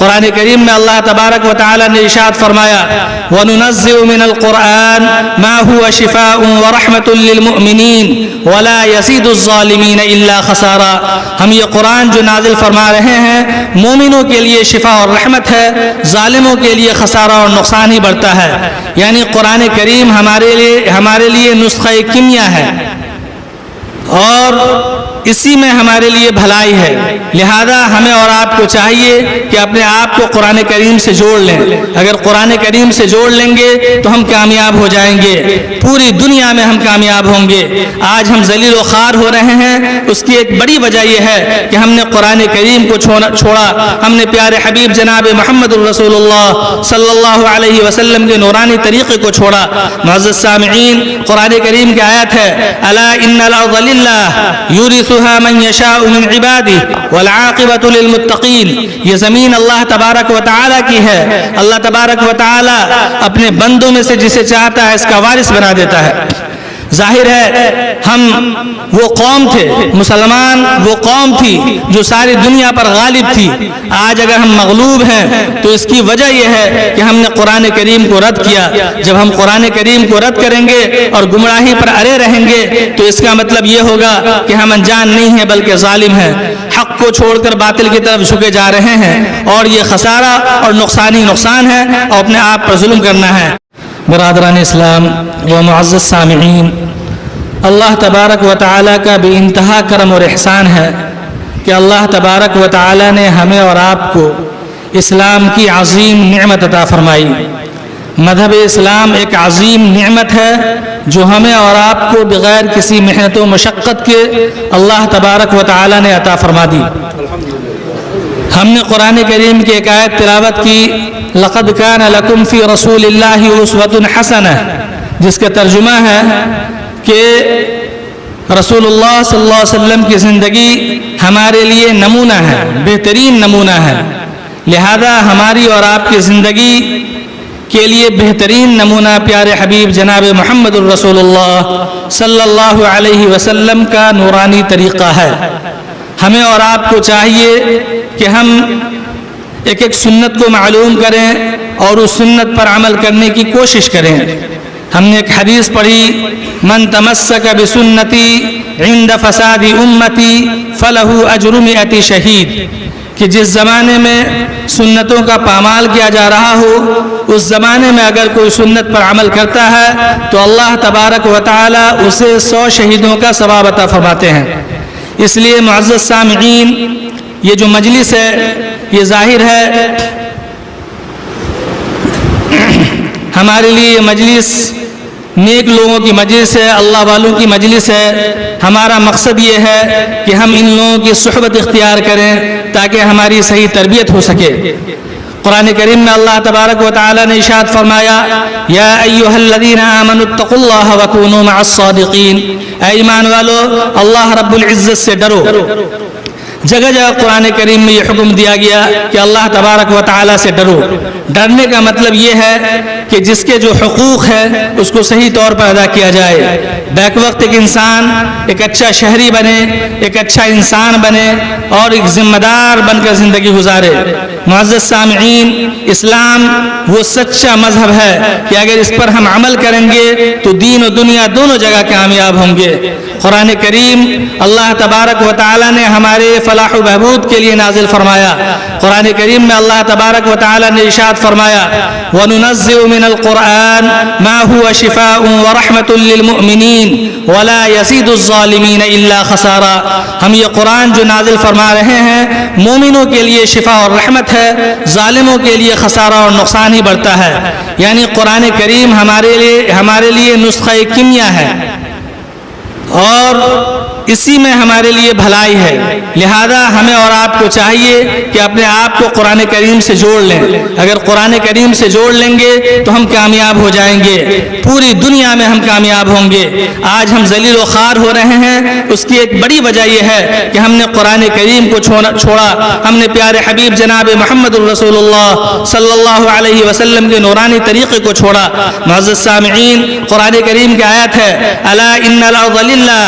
قرآن کریم میں اللہ تبارک و تعالی نے ارشاد فرمایا وَنُنَزِّلُ مِنَ الْقُرْآنِ مَا هُوَ شِفَاءٌ وَرَحْمَةٌ لِّلْمُؤْمِنِينَ وَلَا يَزِيدُ الظَّالِمِينَ إِلَّا خَسَارًا. ہم یہ قرآن جو نازل فرما رہے ہیں مومنوں کے لیے شفا اور رحمت ہے، ظالموں کے لیے خسارہ اور نقصان ہی بڑھتا ہے. یعنی قرآن کریم ہمارے لیے نسخہ کیمیا ہے اور اسی میں ہمارے لیے بھلائی ہے. لہذا ہمیں اور آپ کو چاہیے کہ اپنے آپ کو قرآن کریم سے جوڑ لیں. اگر قرآن کریم سے جوڑ لیں گے تو ہم کامیاب ہو جائیں گے، پوری دنیا میں ہم کامیاب ہوں گے. آج ہم ذلیل و خوار ہو رہے ہیں، اس کی ایک بڑی وجہ یہ ہے کہ ہم نے قرآن کریم کو چھوڑا. ہم نے پیارے حبیب جناب محمد الرسول اللہ صلی اللہ علیہ وسلم کے نورانی طریقے کو چھوڑا. معزز سامعین، قرآن کریم کی آیت ہے الا ان الارض للہ یورثها من یشاء من عباده والعاقبۃ للمتقین. یہ زمین اللہ تبارک و تعالی کی ہے. اللہ تبارک و تعالی اپنے بندوں میں سے جسے چاہتا ہے اس کا وارث بنا دیتا ہے. ظاہر ہے ہم وہ قوم تھے، مسلمان وہ قوم تھی جو ساری دنیا پر غالب تھی. آج اگر ہم مغلوب ہیں تو اس کی وجہ یہ ہے کہ ہم نے قرآن کریم کو رد کیا. جب ہم قرآن کریم کو رد کریں گے اور گمراہی پر اڑے رہیں گے تو اس کا مطلب یہ ہوگا کہ ہم انجان نہیں ہیں بلکہ ظالم ہیں، حق کو چھوڑ کر باطل کی طرف جھکے جا رہے ہیں، اور یہ خسارہ اور نقصان ہی نقصان ہے اور اپنے آپ پر ظلم کرنا ہے. برادران اسلام و معزز سامعین، اللہ تبارک و تعالیٰ کا بے انتہا کرم اور احسان ہے کہ اللہ تبارک و تعالیٰ نے ہمیں اور آپ کو اسلام کی عظیم نعمت عطا فرمائی. مذہب اسلام ایک عظیم نعمت ہے جو ہمیں اور آپ کو بغیر کسی محنت و مشقت کے اللہ تبارک و تعالیٰ نے عطا فرما دی. ہم نے قرآن کریم کی ایک آیت تلاوت کی لقد کان لکم فی رسول اللہ اسوۃ حسنہ، جس کا ترجمہ ہے کہ رسول اللہ صلی اللہ علیہ وسلم کی زندگی ہمارے لیے نمونہ ہے، بہترین نمونہ ہے. لہذا ہماری اور آپ کی زندگی کے لیے بہترین نمونہ پیارے حبیب جناب محمد الرسول اللہ صلی اللہ علیہ وسلم کا نورانی طریقہ ہے. ہمیں اور آپ کو چاہیے کہ ہم ایک ایک سنت کو معلوم کریں اور اس سنت پر عمل کرنے کی کوشش کریں. ہم نے ایک حدیث پڑھی من تمسک بسنتی عند فساد امتی فلہ اجر 100 شہید، کہ جس زمانے میں سنتوں کا پامال کیا جا رہا ہو اس زمانے میں اگر کوئی سنت پر عمل کرتا ہے تو اللہ تبارک و تعالی اسے 100 شہیدوں کا ثواب عطا فرماتے ہیں. اس لیے معزز سامعین، یہ جو مجلس ہے یہ ظاہر ہے ہمارے لیے یہ مجلس نیک لوگوں کی مجلس ہے، اللہ والوں کی مجلس ہے. ہمارا مقصد یہ ہے کہ ہم ان لوگوں کی صحبت اختیار کریں تاکہ ہماری صحیح تربیت ہو سکے. قرآن کریم میں اللہ تبارک و تعالی نے ارشاد فرمایا یا ایھا الذین آمنوا اتقوا اللہ وکونوا مع الصادقین. اے ایمان والو، اللہ رب العزت سے ڈرو. جگہ جگہ قرآن کریم میں یہ حکم دیا گیا کہ اللہ تبارک و تعالیٰ سے ڈرو. ڈرنے کا مطلب یہ ہے کہ جس کے جو حقوق ہے اس کو صحیح طور پر ادا کیا جائے. بیک وقت ایک انسان ایک اچھا شہری بنے، ایک اچھا انسان بنے اور ایک ذمہ دار بن کر زندگی گزارے. معزز سامعین، اسلام وہ سچا مذہب ہے کہ اگر اس پر ہم عمل کریں گے تو دین و دنیا دونوں جگہ کامیاب ہوں گے. قرآن کریم اللہ تبارک و تعالیٰ نے ہمارے فلاح و بہبود کے لیے نازل فرمایا. قرآن کریم میں اللہ تبارک و تعالیٰ نے ارشاد فرمایا وَنُنَزِّلُ مِنَ الْقُرْآنِ مَا هُوَ شِفَاءٌ وَرَحْمَةٌ لِّلْمُؤْمِنِينَ وَلَا يَزِيدُ الظَّالِمِينَ إِلَّا خَسَارًا. ہم یہ قرآن جو نازل فرما رہے ہیں مومنوں کے لیے شفا اور رحمت ہے، ظالموں کے لیے خسارہ اور نقصان ہی بڑھتا ہے. یعنی قرآن کریم ہمارے لیے نسخہ کیمیا ہے اور اسی میں ہمارے لیے بھلائی ہے. لہذا ہمیں اور آپ کو چاہیے کہ اپنے آپ کو قرآن کریم سے جوڑ لیں. اگر قرآن کریم سے جوڑ لیں گے تو ہم کامیاب ہو جائیں گے، پوری دنیا میں ہم کامیاب ہوں گے. آج ہم ذلیل و خوار ہو رہے ہیں، اس کی ایک بڑی وجہ یہ ہے کہ ہم نے قرآن کریم کو چھوڑا. ہم نے پیارے حبیب جناب محمد الرسول اللہ صلی اللہ علیہ وسلم کے نورانی طریقے کو چھوڑا. معزز سامعین، قرآن کریم کی آیت ہے الا ان الارض للہ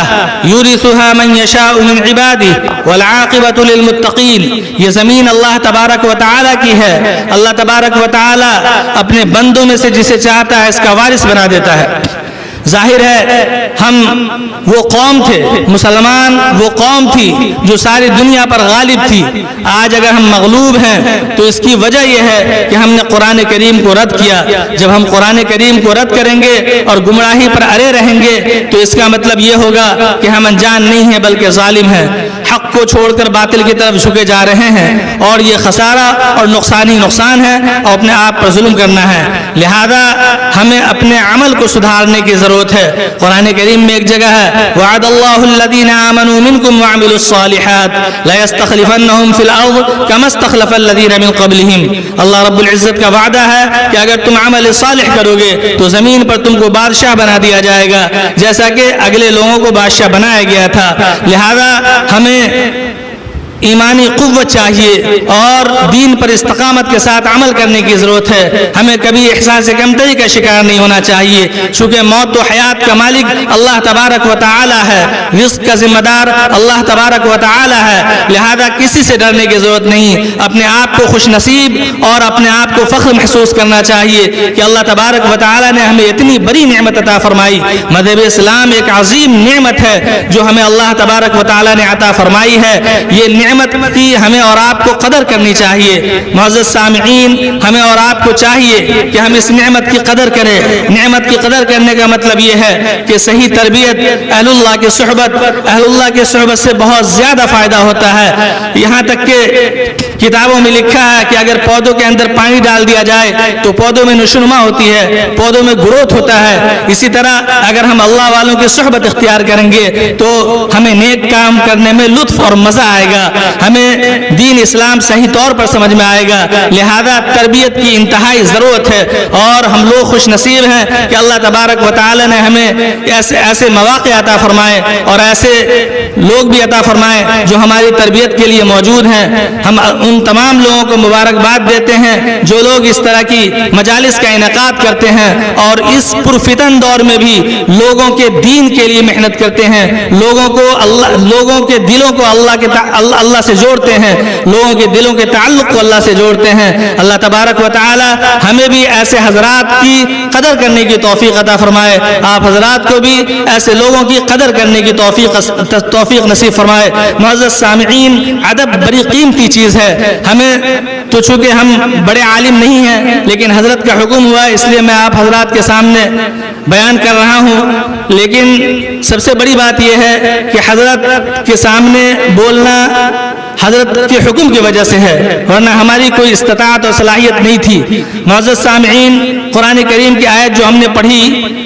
یورث یورثھا من یشاء من عبادہ والعاقبۃ للمتقین. یہ زمین اللہ تبارک و تعالیٰ کی ہے. اللہ تبارک و تعالیٰ اپنے بندوں میں سے جسے چاہتا ہے اس کا وارث بنا دیتا ہے. ظاہر ہے ہم وہ قوم تھے، مسلمان وہ قوم تھی جو ساری دنیا پر غالب تھی. آج اگر ہم مغلوب ہیں تو اس کی وجہ یہ ہے کہ ہم نے قرآن کریم کو رد کیا. جب ہم قرآن کریم کو رد کریں گے اور گمراہی پر اڑے رہیں گے تو اس کا مطلب یہ ہوگا کہ ہم انجان نہیں ہیں بلکہ ظالم ہیں. حق کو چھوڑ کر باطل کی طرف جھکے جا رہے ہیں اور یہ خسارہ اور نقصان ہے اور اپنے آپ پر ظلم کرنا ہے. لہذا ہمیں اپنے عمل کو سدھارنے کی ضرورت ہے. قرآن کریم میں ایک جگہ ہے وعد اللہ الذین آمنوا منکم وعملوا الصالحات لیستخلفنہم فی الارض کما استخلف الذین من قبلہم. اللہ رب العزت کا وعدہ ہے کہ اگر تم عمل صالح کرو گے تو زمین پر تم کو بادشاہ بنا دیا جائے گا جیسا کہ اگلے لوگوں کو بادشاہ بنایا گیا تھا. لہذا ہمیں ایمانی قوت چاہیے اور دین پر استقامت کے ساتھ عمل کرنے کی ضرورت ہے. ہمیں کبھی احساس کمتری کا شکار نہیں ہونا چاہیے چونکہ موت و حیات کا مالک اللہ تبارک و تعالی ہے. رزق کا ذمہ دار اللہ تبارک و تعالی ہے. لہذا کسی سے ڈرنے کی ضرورت نہیں. اپنے آپ کو خوش نصیب اور اپنے آپ کو فخر محسوس کرنا چاہیے کہ اللہ تبارک و تعالی نے ہمیں اتنی بڑی نعمت عطا فرمائی. مذہب اسلام ایک عظیم نعمت ہے جو ہمیں اللہ تبارک و تعالی نے عطا فرمائی ہے. یہ نعمت کی ہمیں اور آپ کو قدر کرنی چاہیے. معزز سامعین، ہمیں اور آپ کو چاہیے کہ ہم اس نعمت کی قدر کریں. نعمت کی قدر کرنے کا مطلب یہ ہے کہ صحیح تربیت، اہل اللہ کی صحبت سے بہت زیادہ فائدہ ہوتا ہے. یہاں تک کہ کتابوں میں لکھا ہے کہ اگر پودوں کے اندر پانی ڈال دیا جائے تو پودوں میں نشوونما ہوتی ہے، پودوں میں گروتھ ہوتا ہے. اسی طرح اگر ہم اللہ والوں کی صحبت اختیار کریں گے تو ہمیں نیک کام کرنے میں لطف اور مزہ آئے گا. ہمیں دین اسلام صحیح طور پر سمجھ میں آئے گا. لہذا تربیت کی انتہائی ضرورت ہے اور ہم لوگ خوش نصیب ہیں کہ اللہ تبارک و تعالی نے ہمیں ایسے مواقع عطا فرمائے اور ایسے لوگ بھی عطا فرمائے جو ہماری تربیت کے لیے موجود ہیں. ہم ان تمام لوگوں کو مبارکباد دیتے ہیں جو لوگ اس طرح کی مجالس کا انعقاد کرتے ہیں اور اس پرفتن دور میں بھی لوگوں کے دین کے لیے محنت کرتے ہیں. لوگوں کے دلوں کو اللہ سے جوڑتے ہیں، لوگوں کے دلوں کے تعلق کو اللہ سے جوڑتے ہیں. اللہ تبارک و تعالی ہمیں بھی ایسے حضرات کی قدر کرنے کی توفیق عطا فرمائے. آپ حضرات کو بھی ایسے لوگوں کی قدر کرنے کی توفیق نصیب فرمائے. معزز سامعین، ادب بڑی قیمتی چیز ہے. ہمیں تو چونکہ ہم بڑے عالم نہیں ہیں لیکن حضرت کا حکم ہوا اس لیے میں آپ حضرات کے سامنے بیان کر رہا ہوں. لیکن سب سے بڑی بات یہ ہے کہ حضرت کے سامنے بولنا حضرت کے حکم کی وجہ سے ہے، ورنہ ہماری کوئی استطاعت اور صلاحیت نہیں تھی. معزز سامعین، قرآن کریم کی آیت جو ہم نے پڑھی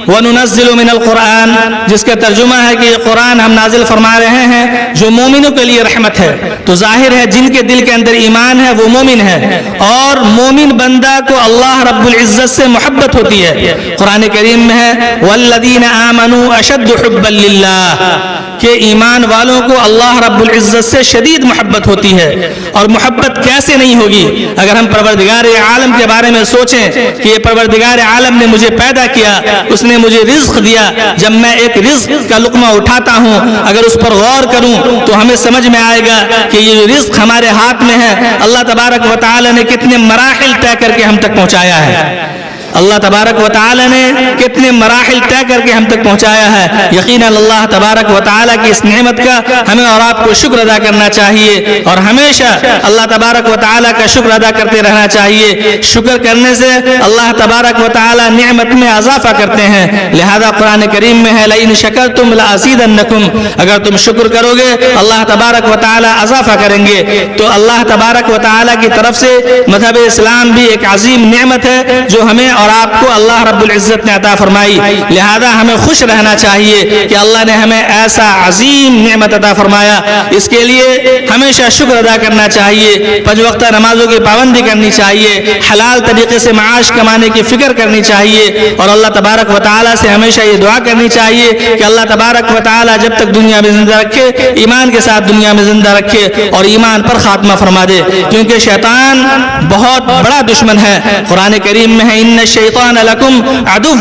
وَنُنَزِّلُ مِنَ الْقُرْآنِ، جس کا ترجمہ ہے کہ یہ قرآن ہم نازل فرما رہے ہیں جو مومنوں کے لیے رحمت ہے. تو ظاہر ہے جن کے دل کے اندر ایمان ہے وہ مومن ہے اور مومن بندہ کو اللہ رب العزت سے محبت ہوتی ہے. قرآن کریم میں ہے وَالَّذِينَ آمَنُوا أَشَدُّ حُبًّا لِلَّهِ، کہ ایمان والوں کو اللہ رب العزت سے شدید محبت ہوتی ہے. اور محبت کیسے نہیں ہوگی؟ اگر ہم پروردگار عالم کے بارے میں سوچیں کہ یہ پروردگار عالم نے مجھے پیدا کیا، اس نے مجھے رزق دیا. جب میں ایک رزق کا لقمہ اٹھاتا ہوں اگر اس پر غور کروں تو ہمیں سمجھ میں آئے گا کہ یہ رزق ہمارے ہاتھ میں ہے. اللہ تبارک و تعالی نے کتنے مراحل طے کر کے ہم تک پہنچایا ہے. اللہ تبارک و تعالی نے کتنے مراحل طے کر کے ہم تک پہنچایا ہے. یقیناً اللہ تبارک و تعالی کی اس نعمت کا ہمیں اور آپ کو شکر ادا کرنا چاہیے اور ہمیشہ اللہ تبارک و تعالی کا شکر ادا کرتے رہنا چاہیے. شکر کرنے سے اللہ تبارک و تعالی نعمت میں اضافہ کرتے ہیں. لہذا قرآن کریم میں ہے لئن شکرتم لازیدنکم، اگر تم شکر کرو گے اللہ تبارک و تعالی اضافہ کریں گے. تو اللہ تبارک و تعالی کی طرف سے مذہب اسلام بھی ایک عظیم نعمت ہے جو ہمیں اور آپ کو اللہ رب العزت نے عطا فرمائی. لہذا ہمیں خوش رہنا چاہیے کہ اللہ نے ہمیں ایسا عظیم نعمت عطا فرمایا. اس کے لیے ہمیشہ شکر ادا کرنا چاہیے، پنج وقتہ نمازوں کی پابندی کرنی چاہیے، حلال طریقے سے معاش کمانے کی فکر کرنی چاہیے اور اللہ تبارک و تعالی سے ہمیشہ یہ دعا کرنی چاہیے کہ اللہ تبارک و تعالی جب تک دنیا میں زندہ رکھے ایمان کے ساتھ دنیا میں زندہ رکھے اور ایمان پر خاتمہ فرما دے، کیونکہ شیطان بہت بڑا دشمن ہے. قرآن کریم میں ہے ان الشیطان لکم عدو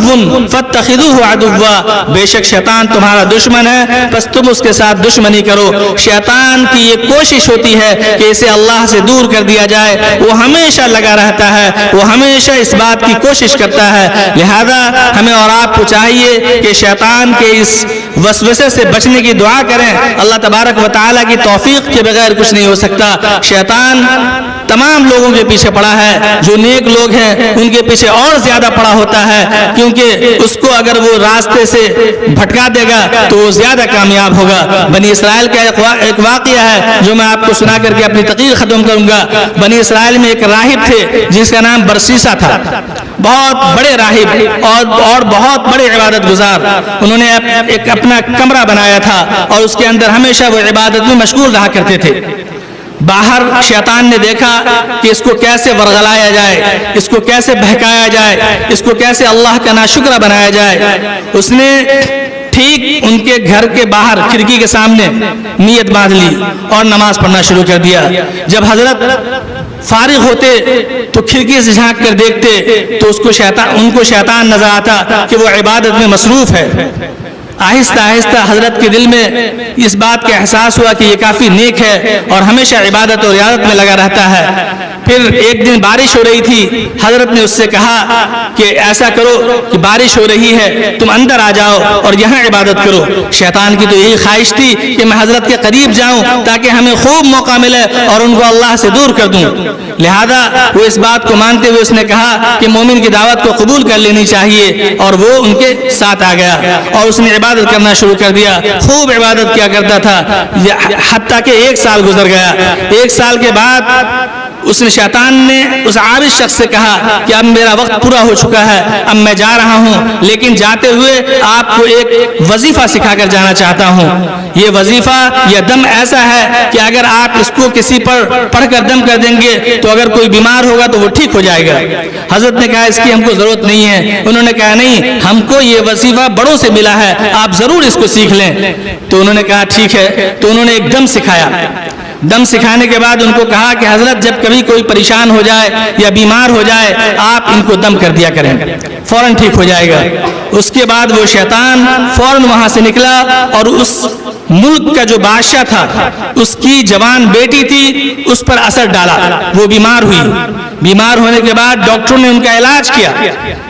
فاتخذوہ عدوا، بے شک شیطان تمہارا دشمن ہے بس تم اس کے ساتھ دشمنی کرو۔ شیطان کی یہ کوشش ہوتی ہے کہ اسے اللہ سے دور کر دیا جائے، وہ ہمیشہ لگا رہتا ہے، وہ ہمیشہ اس بات کی کوشش کرتا ہے۔ لہذا ہمیں اور آپ کو چاہیے کہ شیطان کے اس وسوسے سے بچنے کی دعا کریں۔ اللہ تبارک و تعالیٰ کی توفیق کے بغیر کچھ نہیں ہو سکتا۔ شیطان تمام لوگوں کے پیچھے پڑا ہے، جو نیک لوگ ہیں ان کے پیچھے اور زیادہ پڑا ہوتا ہے، کیونکہ اس کو اگر وہ راستے سے بھٹکا دے گا تو وہ زیادہ کامیاب ہوگا۔ بنی اسرائیل کا ایک واقعہ ہے جو میں آپ کو سنا کر کے اپنی تقریر ختم کروں گا۔ بنی اسرائیل میں ایک راہب تھے جس کا نام برسیسا تھا، بہت بڑے راہب اور بہت بڑے عبادت گزار۔ انہوں نے ایک اپنا کمرہ بنایا تھا اور اس کے اندر ہمیشہ وہ عبادت میں مشغول رہا کرتے تھے۔ باہر شیطان نے دیکھا کہ اس کو کیسے ورغلایا جائے، اس کو کیسے بہکایا جائے، اس کو کیسے اللہ کا ناشکرہ بنایا جائے۔ اس نے ٹھیک ان کے گھر کے باہر کھڑکی کے سامنے نیت باندھ لی اور نماز پڑھنا شروع کر دیا۔ جب حضرت فارغ ہوتے تو کھڑکی سے جھانک کر دیکھتے تو ان کو شیطان نظر آتا کہ وہ عبادت میں مصروف ہے۔ آہستہ آہستہ حضرت کے دل میں اس بات کا احساس ہوا کہ یہ کافی نیک ہے اور ہمیشہ عبادت اور ریاضت میں لگا رہتا ہے۔ پھر ایک دن بارش ہو رہی تھی، حضرت نے اس سے کہا کہ ایسا کرو کہ بارش ہو رہی ہے، تم اندر آ جاؤ اور یہاں عبادت کرو۔ شیطان کی تو یہی خواہش تھی کہ میں حضرت کے قریب جاؤں تاکہ ہمیں خوب موقع ملے اور ان کو اللہ سے دور کر دوں۔ لہذا وہ اس بات کو مانتے ہوئے اس نے کہا کہ مومن کی دعوت کو قبول کر لینی چاہیے، اور وہ ان کے ساتھ آ گیا اور اس نے عبادت کرنا شروع کر دیا۔ خوب عبادت کیا کرتا تھا، حتیٰ کہ 1 سال گزر گیا۔ 1 سال کے بعد اس نے شیطان نے اس عابد شخص سے کہا کہ اب میرا وقت پورا ہو چکا ہے، اب میں جا رہا ہوں، لیکن جاتے ہوئے آپ کو ایک وظیفہ سکھا کر جانا چاہتا ہوں۔ یہ وظیفہ یا دم ایسا ہے کہ اگر آپ اس کو کسی پر پڑھ کر دم کر دیں گے تو اگر کوئی بیمار ہوگا تو وہ ٹھیک ہو جائے گا۔ حضرت نے کہا اس کی ہم کو ضرورت نہیں ہے۔ انہوں نے کہا نہیں، ہم کو یہ وظیفہ بڑوں سے ملا ہے، آپ ضرور اس کو سیکھ لیں۔ تو انہوں نے کہا ٹھیک ہے۔ تو انہوں نے ایک دم سکھایا۔ دم سکھانے کے بعد ان کو کہا کہ حضرت جب کبھی کوئی پریشان ہو جائے یا بیمار ہو جائے آپ ان کو دم کر دیا کریں، فوراً ٹھیک ہو جائے گا۔ اس کے بعد وہ شیطان فوراً وہاں سے نکلا اور اس ملک کا جو بادشاہ تھا اس کی جوان بیٹی تھی اس پر اثر ڈالا، وہ بیمار ہوئی۔ بیمار ہونے کے بعد ڈاکٹروں نے ان کا علاج کیا،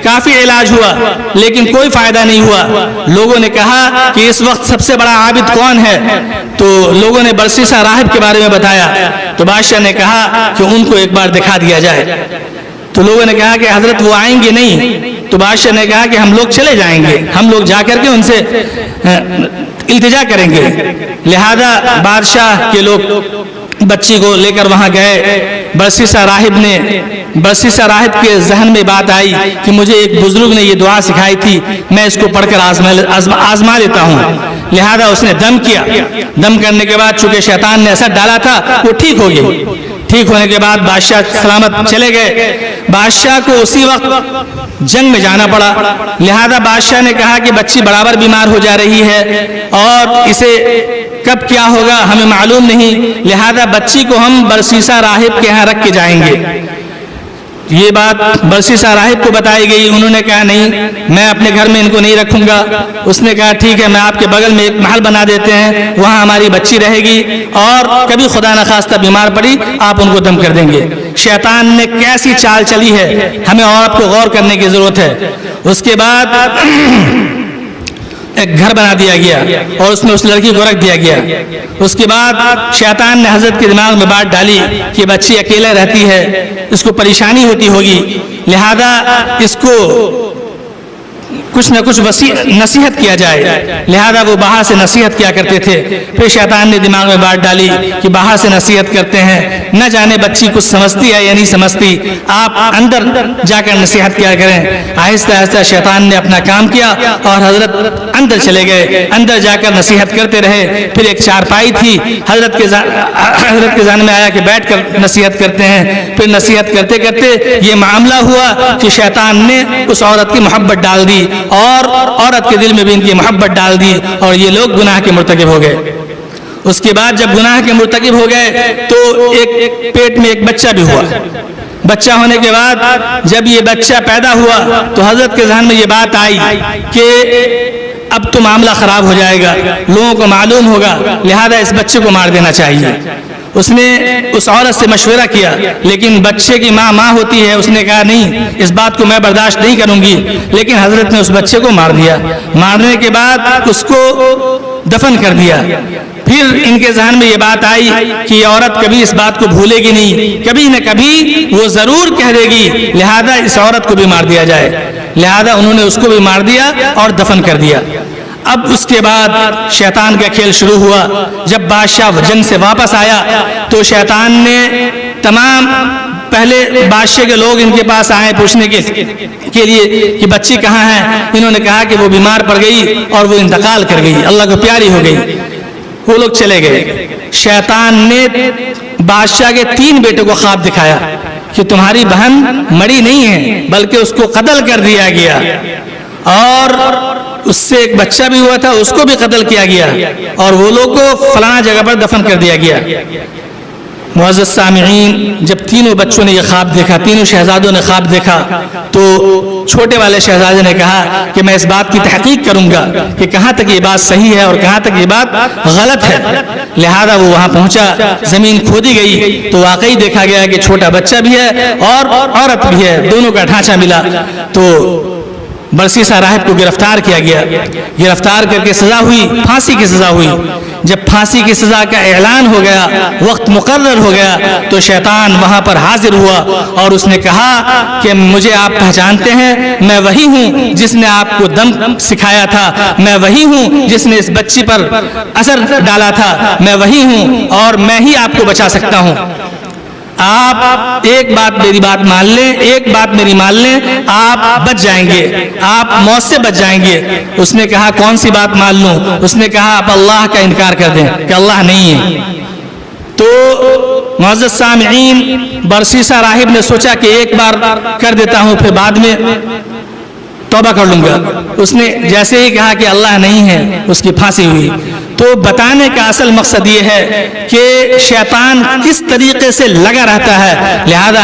کافی علاج ہوا لیکن کوئی فائدہ نہیں ہوا۔ لوگوں نے کہا کہ اس وقت سب سے بڑا عابد کون ہے؟ تو لوگوں نے برسیسا راہب کے بارے میں بتایا۔ تو بادشاہ نے کہا کہ ان کو ایک بار دکھا دیا جائے۔ تو لوگوں نے کہا کہ حضرت وہ آئیں گے نہیں۔ تو بادشاہ نے کہا کہ ہم لوگ چلے جائیں گے، ہم لوگ جا کر کے ان سے التجا کریں گے۔ لہذا بادشاہ کے لوگ بچی کو لے کر وہاں گئے۔ برسیسا راہب کے ذہن میں بات آئی کہ مجھے ایک بزرگ نے یہ دعا سکھائی تھی، میں اس کو پڑھ کر آزما لیتا ہوں۔ لہذا اس نے دم کیا۔ دم کرنے کے بعد چونکہ شیطان نے اثر ڈالا تھا وہ ٹھیک ہو گئی۔ ٹھیک ہونے کے بعد بادشاہ سلامت چلے گئے۔ بادشاہ کو اسی وقت جنگ میں جانا پڑا۔ لہذا بادشاہ نے کہا کہ بچی برابر بیمار ہو جا رہی ہے اور اسے کب کیا ہوگا ہمیں معلوم نہیں، لہذا بچی کو ہم برسیسا راہب کے ہاں رکھ کے جائیں گے۔ یہ بات برسیسا راہب کو بتائی گئی۔ انہوں نے کہا نہیں، میں اپنے گھر میں ان کو نہیں رکھوں گا۔ اس نے کہا ٹھیک ہے، میں آپ کے بغل میں ایک محل بنا دیتے ہیں، وہاں ہماری بچی رہے گی اور کبھی خدا نخواستہ بیمار پڑی آپ ان کو دم کر دیں گے۔ شیطان نے کیسی چال چلی ہے ہمیں اور آپ کو غور کرنے کی ضرورت ہے۔ اس کے بعد ایک گھر بنا دیا گیا اور اس میں اس لڑکی کو رکھ دیا گیا۔ اس کے بعد شیطان نے حضرت کے دماغ میں بات ڈالی کہ بچی اکیلے رہتی ہے، اس کو پریشانی ہوتی ہوگی، لہذا اس کو کچھ نہ کچھ نصیحت کیا جائے۔ لہذا وہ باہر سے نصیحت کیا کرتے تھے۔ پھر شیطان نے دماغ میں بات ڈالی کہ باہر سے نصیحت کرتے ہیں، نہ جانے بچی کچھ سمجھتی ہے یا نہیں سمجھتی، آپ اندر جا کر نصیحت کیا کریں۔ آہستہ آہستہ شیطان نے اپنا کام کیا اور حضرت اندر چلے گئے۔ اندر جا کر نصیحت کرتے رہے۔ پھر ایک چارپائی تھی، حضرت کے ذہن میں آیا کہ بیٹھ کر نصیحت کرتے ہیں۔ پھر نصیحت کرتے کرتے یہ معاملہ ہوا کہ شیطان نے اس عورت کی محبت ڈال دی اور عورت کے دل میں بھی ان کی محبت ڈال دی اور یہ لوگ گناہ کے مرتکب ہو گئے۔ اس کے بعد جب گناہ کے مرتکب ہو گئے تو ایک پیٹ میں ایک بچہ بھی ہوا۔ بچہ ہونے کے بعد جب یہ بچہ پیدا ہوا تو حضرت کے ذہن میں یہ بات آئی کہ اب تو معاملہ خراب ہو جائے گا، لوگوں کو معلوم ہوگا، لہذا اس بچے کو مار دینا چاہیے۔ اس نے اس عورت سے مشورہ کیا، لیکن بچے کی ماں ہوتی ہے، اس نے کہا نہیں، اس بات کو میں برداشت نہیں کروں گی، لیکن حضرت نے اس بچے کو مار دیا۔ مارنے کے بعد اس کو دفن کر دیا۔ پھر ان کے ذہن میں یہ بات آئی کہ یہ عورت کبھی اس بات کو بھولے گی نہیں، کبھی نہ کبھی وہ ضرور کہہ دے گی، لہذا اس عورت کو بھی مار دیا جائے۔ لہذا انہوں نے اس کو بھی مار دیا اور دفن کر دیا۔ اب اس کے بعد شیطان کا کھیل شروع ہوا۔ جب بادشاہ جنگ سے واپس آیا تو شیطان نے تمام پہلے بادشاہ کے لوگ ان کے پاس آئے پوچھنے کے لیے کہ بچی کہاں ہے۔ انہوں نے کہا کہ وہ بیمار پڑ گئی اور وہ انتقال کر گئی، اللہ کو پیاری ہو گئی۔ وہ لوگ چلے گئے۔ شیطان نے بادشاہ کے 3 بیٹوں کو خواب دکھایا کہ تمہاری بہن مری نہیں ہے بلکہ اس کو قتل کر دیا گیا، اور اس سے ایک بچہ بھی ہوا تھا، اس کو بھی قتل کیا گیا، اور وہ لوگ کو فلاں جگہ پر دفن کر دیا گیا۔ معزز سامعین، جب تینوں بچوں نے یہ خواب دیکھا، تینوں شہزادوں نے خواب دیکھا، تو چھوٹے والے شہزادے نے کہا کہ میں اس بات کی تحقیق کروں گا کہ کہاں تک یہ بات صحیح ہے اور کہاں تک یہ بات غلط ہے۔ لہذا وہ وہاں پہنچا، زمین کھودی گئی تو واقعی دیکھا گیا کہ چھوٹا بچہ بھی ہے اور عورت بھی ہے، دونوں کا ڈھانچہ ملا۔ تو برسیسہ راہب کو گرفتار کیا گیا، گرفتار کر کے سزا ہوئی، پھانسی کی سزا ہوئی۔ جب پھانسی کی سزا کا اعلان ہو گیا، وقت مقرر ہو گیا، تو شیطان وہاں پر حاضر ہوا اور اس نے کہا کہ مجھے آپ پہچانتے ہیں، میں وہی ہوں جس نے آپ کو دم سکھایا تھا، میں وہی ہوں جس نے اس بچی پر اثر ڈالا تھا، میں وہی ہوں اور میں ہی آپ کو بچا سکتا ہوں۔ آپ ایک بات میری بات مان لیں، ایک بات میری مان لیں، آپ بچ جائیں گے، آپ موت سے بچ جائیں گے۔ اس نے کہا کون سی بات مان لوں؟ اس نے کہا آپ اللہ کا انکار کر دیں کہ اللہ نہیں ہے۔ تو معزز سامعین، برسیسہ راہب نے سوچا کہ ایک بار کر دیتا ہوں، پھر بعد میں توبہ کر لوں گا۔ اس نے جیسے ہی کہا کہ اللہ نہیں ہے، اس کی پھانسی ہوئی۔ تو بتانے کا اصل مقصد یہ ہے کہ شیطان کس طریقے سے لگا رہتا ہے، لہذا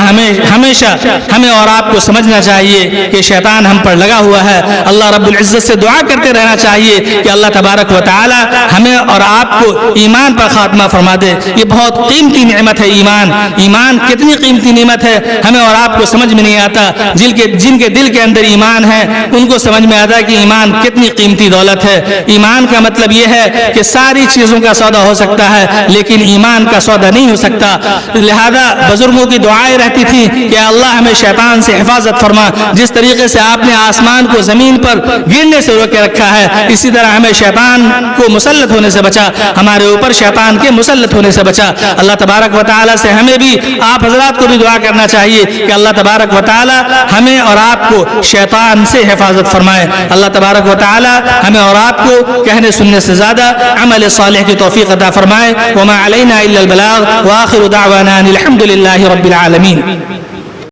ہمیشہ ہمیں اور آپ کو سمجھنا چاہیے کہ شیطان ہم پر لگا ہوا ہے۔ اللہ رب العزت سے دعا کرتے رہنا چاہیے کہ اللہ تبارک و تعالی ہمیں اور آپ کو ایمان پر خاتمہ فرما دے۔ یہ بہت قیمتی نعمت ہے ایمان۔ ایمان کتنی قیمتی نعمت ہے، ہمیں اور آپ کو سمجھ میں نہیں آتا۔ جن کے دل کے اندر ایمان ہے ان کو سمجھ میں آتا ہے کہ ایمان کتنی قیمتی دولت ہے۔ ایمان کا مطلب یہ ہے کہ ساری چیزوں کا سودا ہو سکتا ہے لیکن ایمان کا سودا نہیں ہو سکتا۔ لہذا بزرگوں کی دعائیں رہتی تھی کہ اللہ ہمیں شیطان سے حفاظت فرما۔ جس طریقے سے آپ نے آسمان کو زمین پر گرنے سے روک کے رکھا ہے، اسی طرح ہمیں شیطان کو مسلط ہونے سے بچا، ہمارے اوپر شیطان کے مسلط ہونے سے بچا۔ اللہ تبارک و تعالی سے ہمیں بھی، آپ حضرات کو بھی دعا کرنا چاہیے کہ اللہ تبارک و تعالی ہمیں اور آپ کو شیطان سے حفاظت فرمائے۔ اللہ تبارک و تعالی ہمیں اور آپ کو کہنے سننے سے زیادہ عمل صالح کی توفیق عطا فرمائے۔ وما علینا الا البلاغ، وآخر دعوانا الحمد للہ رب العالمین۔